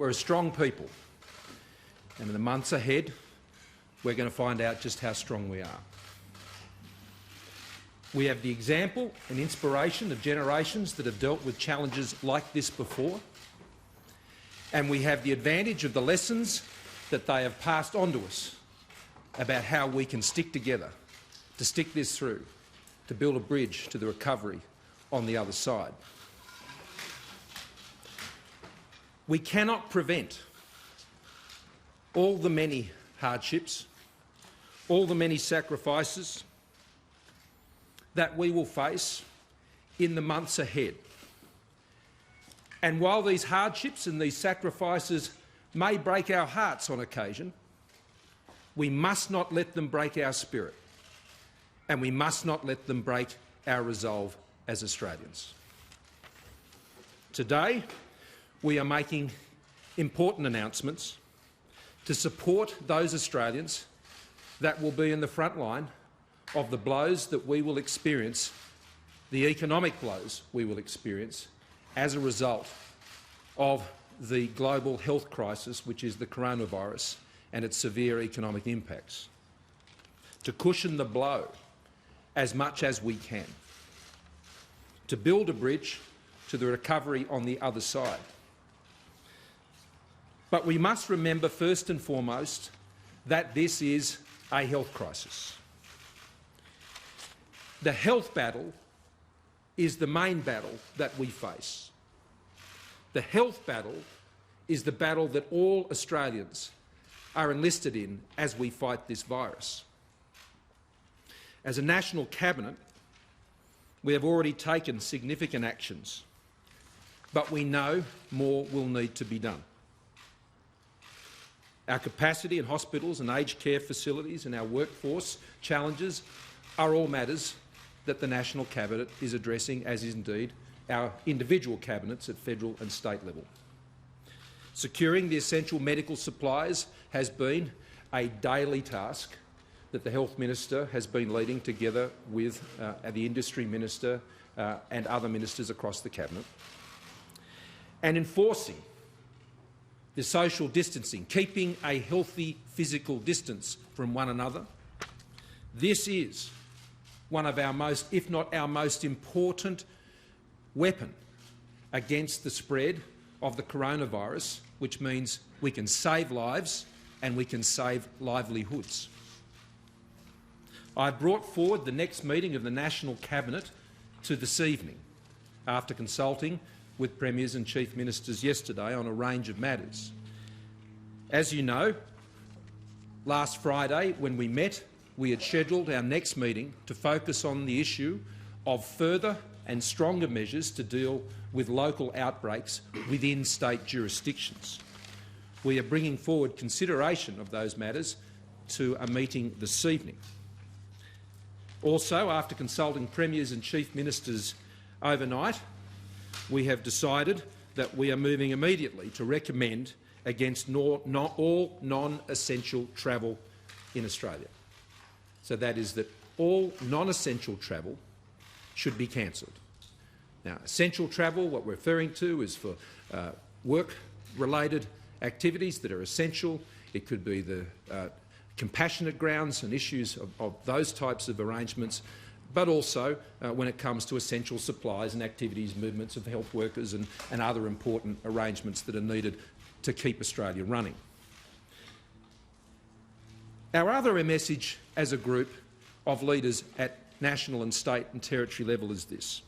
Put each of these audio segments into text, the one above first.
We're a strong people, and in the months ahead we're going to find out just how strong we are. We have the example and inspiration of generations that have dealt with challenges like this before, and we have the advantage of the lessons that they have passed on to us about how we can stick together to stick this through, to build a bridge to the recovery on the other side. We cannot prevent all the many hardships, all the many sacrifices that we will face in the months ahead. And while these hardships and these sacrifices may break our hearts on occasion, we must not let them break our spirit, and we must not let them break our resolve as Australians. Today, we are making important announcements to support those Australians that will be in the front line of the blows that we will experience, the economic blows we will experience as a result of the global health crisis, which is the coronavirus and its severe economic impacts, to cushion the blow as much as we can, to build a bridge to the recovery on the other side. But we must remember first and foremost that this is a health crisis. The health battle is the main battle that we face. The health battle is the battle that all Australians are enlisted in as we fight this virus. As a National Cabinet, we have already taken significant actions, but we know more will need to be done. Our capacity in hospitals and aged care facilities and our workforce challenges are all matters that the National Cabinet is addressing, as is indeed our individual cabinets at federal and state level. Securing the essential medical supplies has been a daily task that the Health Minister has been leading together with the Industry Minister and other ministers across the Cabinet. And enforcing the social distancing, keeping a healthy physical distance from one another. This is one of our most, if not our most important weapon against the spread of the coronavirus, which means we can save lives and we can save livelihoods. I brought forward the next meeting of the National Cabinet to this evening, after consulting with Premiers and Chief Ministers yesterday on a range of matters. As you know, last Friday when we met, we had scheduled our next meeting to focus on the issue of further and stronger measures to deal with local outbreaks within state jurisdictions. We are bringing forward consideration of those matters to a meeting this evening. Also, after consulting Premiers and Chief Ministers overnight, we have decided that we are moving immediately to recommend against all non-essential travel in Australia. So that is that all non-essential travel should be cancelled. Now, essential travel, what we're referring to is for work-related activities that are essential. It could be the compassionate grounds and issues of those types of arrangements, but also when it comes to essential supplies and activities, movements of health workers and other important arrangements that are needed to keep Australia running. Our other message as a group of leaders at national and state and territory level is this.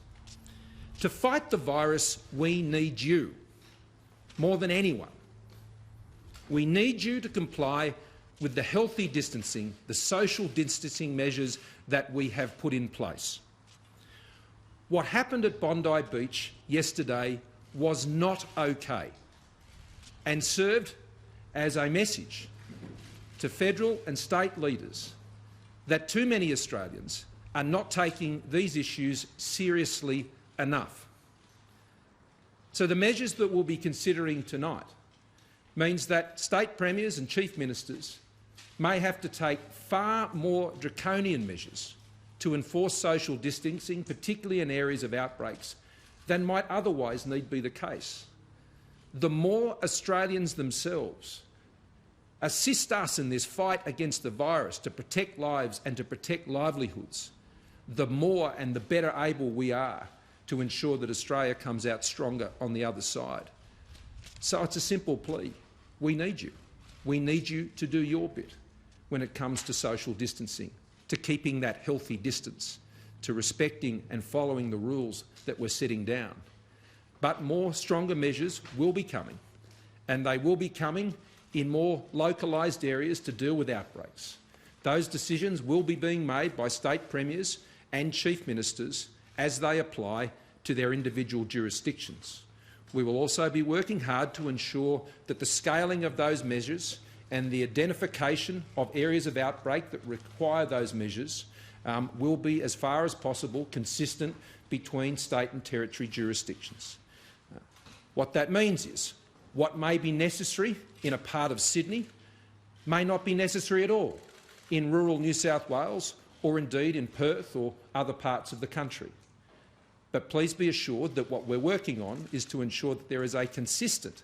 To fight the virus, we need you more than anyone. We need you to comply with the healthy distancing, the social distancing measures that we have put in place. What happened at Bondi Beach yesterday was not okay and served as a message to federal and state leaders that too many Australians are not taking these issues seriously enough. So the measures that we'll be considering tonight means that state premiers and chief ministers may have to take far more draconian measures to enforce social distancing, particularly in areas of outbreaks, than might otherwise need be the case. the more Australians themselves assist us in this fight against the virus to protect lives and to protect livelihoods, the more and the better able we are to ensure that Australia comes out stronger on the other side. So it's a simple plea. We need you. We need you to do your bit when it comes to social distancing, to keeping that healthy distance, to respecting and following the rules that we're setting down. But more stronger measures will be coming, and they will be coming in more localised areas to deal with outbreaks. Those decisions will be being made by state premiers and chief ministers as they apply to their individual jurisdictions. We will also be working hard to ensure that the scaling of those measures and the identification of areas of outbreak that require those measures will be, as far as possible, consistent between state and territory jurisdictions. What that means is what may be necessary in a part of Sydney may not be necessary at all in rural New South Wales or indeed in Perth or other parts of the country. But please be assured that what we're working on is to ensure that there is a consistent,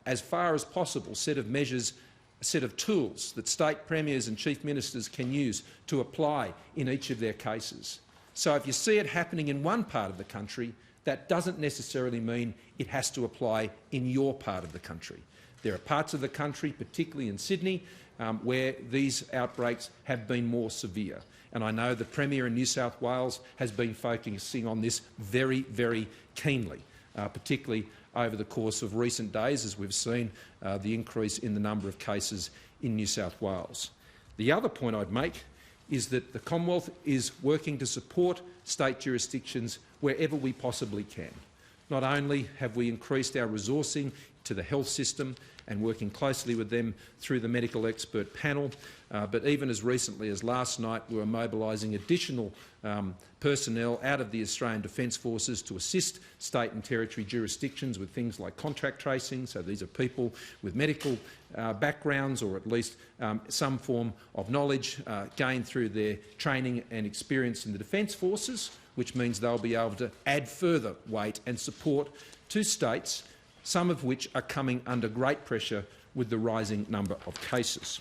as far as possible, set of measures, a set of tools that state premiers and chief ministers can use to apply in each of their cases. So if you see it happening in one part of the country, that doesn't necessarily mean it has to apply in your part of the country. There are parts of the country, particularly in Sydney, where these outbreaks have been more severe. And I know the Premier in New South Wales has been focusing on this very, very keenly, particularly over the course of recent days, as we've seen the increase in the number of cases in New South Wales. The other point I'd make is that the Commonwealth is working to support state jurisdictions wherever we possibly can. Not only have we increased our resourcing to the health system and working closely with them through the medical expert panel, but even as recently as last night we were mobilising additional personnel out of the Australian Defence Forces to assist state and territory jurisdictions with things like contract tracing. So these are people with medical backgrounds or at least some form of knowledge gained through their training and experience in the Defence Forces, which means they'll be able to add further weight and support to states, some of which are coming under great pressure with the rising number of cases.